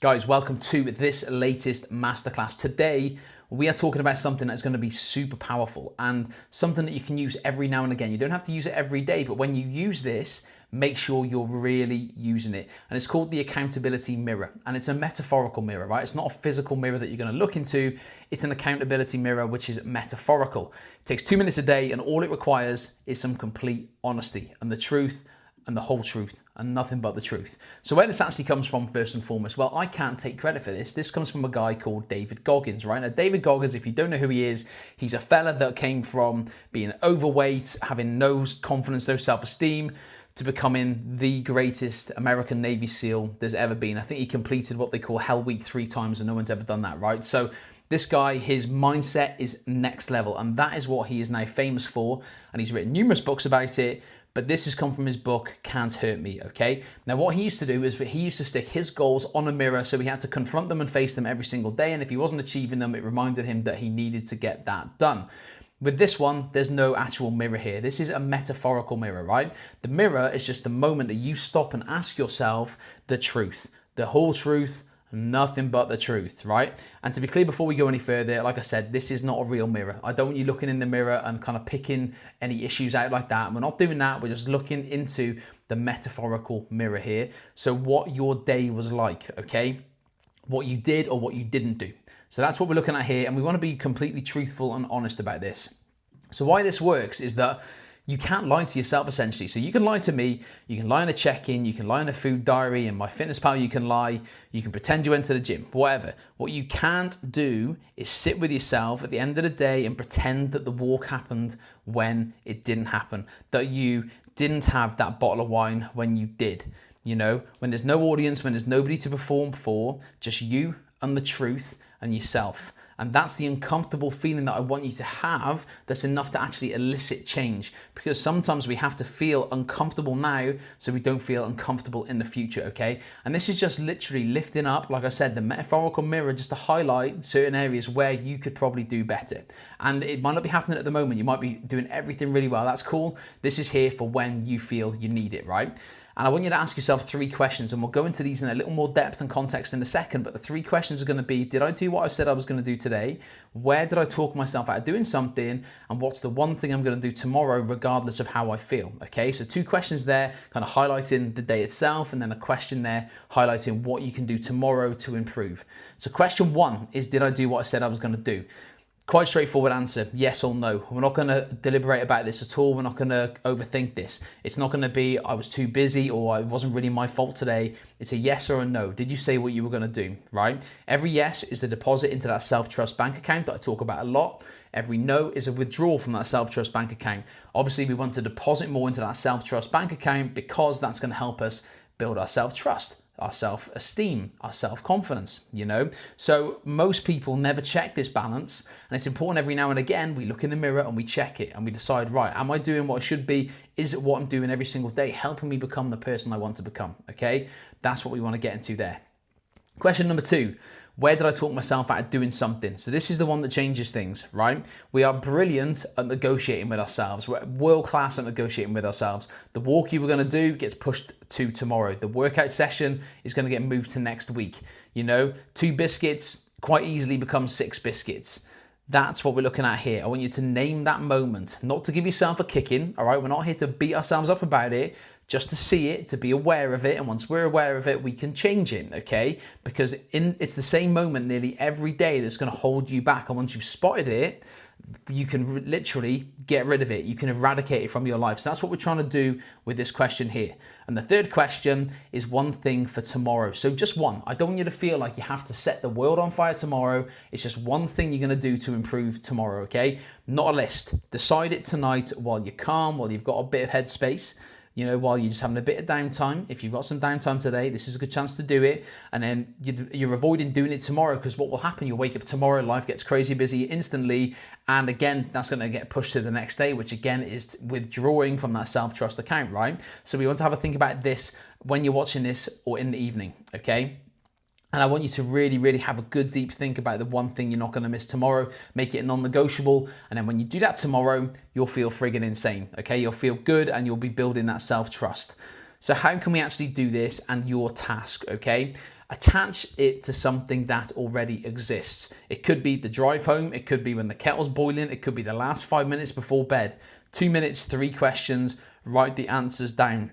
Guys, welcome to this latest masterclass. Today, we are talking about something that's going to be super powerful and something that you can use every now and again. You don't have to use it every day, but when you use this, make sure you're really using it. And it's called the accountability mirror. And it's a metaphorical mirror, right? It's not a physical mirror that you're going to look into. It's an accountability mirror, which is metaphorical. It takes 2 minutes a day, and all it requires is some complete honesty and the truth and the whole truth and nothing but the truth. So where this actually comes from, first and foremost, well, I can't take credit for this. This comes from a guy called David Goggins, right? Now, David Goggins, if you don't know who he is, he's a fella that came from being overweight, having no confidence, no self-esteem, to becoming the greatest American Navy SEAL there's ever been. I think he completed what they call Hell Week 3 times, and no one's ever done that, right? So this guy, his mindset is next level, and that is what he is now famous for, and he's written numerous books about it. But this has come from his book, Can't Hurt Me, okay? Now, what he used to do is he used to stick his goals on a mirror, so he had to confront them and face them every single day, and if he wasn't achieving them, it reminded him that he needed to get that done. With this one, there's no actual mirror here. This is a metaphorical mirror, right? The mirror is just the moment that you stop and ask yourself the truth, the whole truth, nothing but the truth, right? And to be clear, before we go any further, like I said, this is not a real mirror. I don't want you looking in the mirror and kind of picking any issues out like that. We're not doing that. We're just looking into the metaphorical mirror here. So what your day was like, okay? What you did or what you didn't do. So that's what we're looking at here. And we want to be completely truthful and honest about this. So why this works is that you can't lie to yourself, essentially. So you can lie to me, you can lie in a check-in, you can lie in a food diary, in MyFitnessPal you can lie, you can pretend you went to the gym, whatever. What you can't do is sit with yourself at the end of the day and pretend that the walk happened when it didn't happen, that you didn't have that bottle of wine when you did. You know, when there's no audience, when there's nobody to perform for, just you and the truth and yourself. And that's the uncomfortable feeling that I want you to have, that's enough to actually elicit change. Because sometimes we have to feel uncomfortable now so we don't feel uncomfortable in the future, okay? And this is just literally lifting up, like I said, the metaphorical mirror just to highlight certain areas where you could probably do better. And it might not be happening at the moment. You might be doing everything really well. That's cool. This is here for when you feel you need it, right? And I want you to ask yourself 3 questions, and we'll go into these in a little more depth and context in a second, but the 3 questions are going to be, did I do what I said I was going to do today? Where did I talk myself out of doing something? And what's the one thing I'm going to do tomorrow, regardless of how I feel? Okay, so 2 questions there, kind of highlighting the day itself, and then a question there highlighting what you can do tomorrow to improve. So question 1 is, did I do what I said I was going to do? Quite straightforward answer, yes or no. We're not going to deliberate about this at all. We're not going to overthink this. It's not going to be, I was too busy or it wasn't really my fault today. It's a yes or a no. Did you say what you were going to do, right? Every yes is the deposit into that self-trust bank account that I talk about a lot. Every no is a withdrawal from that self-trust bank account. Obviously, we want to deposit more into that self-trust bank account because that's going to help us build our self-trust, our self-esteem, our self-confidence, you know? So most people never check this balance, and it's important every now and again we look in the mirror and we check it and we decide, right, am I doing what I should be? Is it what I'm doing every single day helping me become the person I want to become, okay? That's what we want to get into there. Question number 2. Where did I talk myself out of doing something? So this is the one that changes things, right? We are brilliant at negotiating with ourselves. We're world-class at negotiating with ourselves. The walk you were going to do gets pushed to tomorrow. The workout session is going to get moved to next week. You know, 2 biscuits quite easily become 6 biscuits. That's what we're looking at here. I want you to name that moment, not to give yourself a kicking, all right? We're not here to beat ourselves up about it, just to see it, to be aware of it, and once we're aware of it, we can change it, okay? Because it's the same moment nearly every day that's gonna hold you back, and once you've spotted it, you can literally get rid of it. You can eradicate it from your life. So that's what we're trying to do with this question here. And the 3rd question is one thing for tomorrow. So just one. I don't want you to feel like you have to set the world on fire tomorrow. It's just one thing you're going to do to improve tomorrow, okay? Not a list. Decide it tonight while you're calm, while you've got a bit of headspace. You know, while you're just having a bit of downtime. If you've got some downtime today, this is a good chance to do it. And then you're avoiding doing it tomorrow, because what will happen, you'll wake up tomorrow, life gets crazy busy instantly. And again, that's going to get pushed to the next day, which again is withdrawing from that self-trust account, right? So we want to have a think about this when you're watching this or in the evening, okay? And I want you to really, really have a good deep think about the one thing you're not going to miss tomorrow. Make it non-negotiable. And then when you do that tomorrow, you'll feel friggin' insane, okay? You'll feel good and you'll be building that self-trust. So how can we actually do this and your task, okay? attach it to something that already exists. It could be the drive home, it could be when the kettle's boiling, it could be the last 5 minutes before bed. 2 minutes, 3 questions, write the answers down.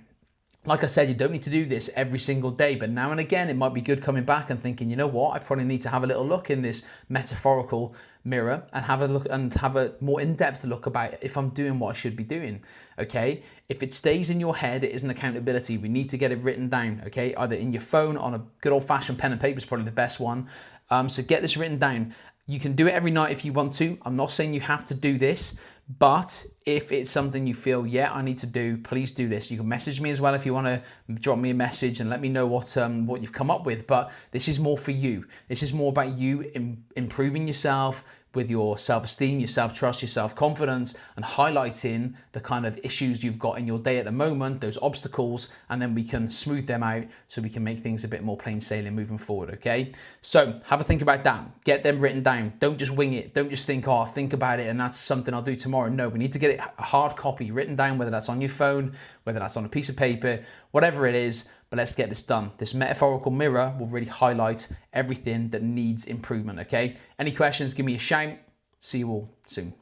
Like I said, you don't need to do this every single day, but now and again, it might be good coming back and thinking, you know what, I probably need to have a little look in this metaphorical mirror and have a look and have a more in-depth look about if I'm doing what I should be doing, okay? If it stays in your head, it is an accountability. We need to get it written down, okay? Either in your phone, on a good old-fashioned pen and paper is probably the best one. So get this written down. You can do it every night if you want to. I'm not saying you have to do this, but if it's something you feel, yeah, I need to do, please do this. You can message me as well if you want to drop me a message and let me know what you've come up with. But this is more for you. This is more about you improving yourself with your self-esteem, your self-trust, your self-confidence, and highlighting the kind of issues you've got in your day at the moment, those obstacles, and then we can smooth them out so we can make things a bit more plain sailing moving forward, okay? So have a think about that. Get them written down. Don't just wing it. Don't just think, oh, I'll think about it and that's something I'll do tomorrow. No, we need to get it a hard copy written down, whether that's on your phone, whether that's on a piece of paper, whatever it is. But let's get this done. This metaphorical mirror will really highlight everything that needs improvement, okay? Any questions, give me a shout. See you all soon.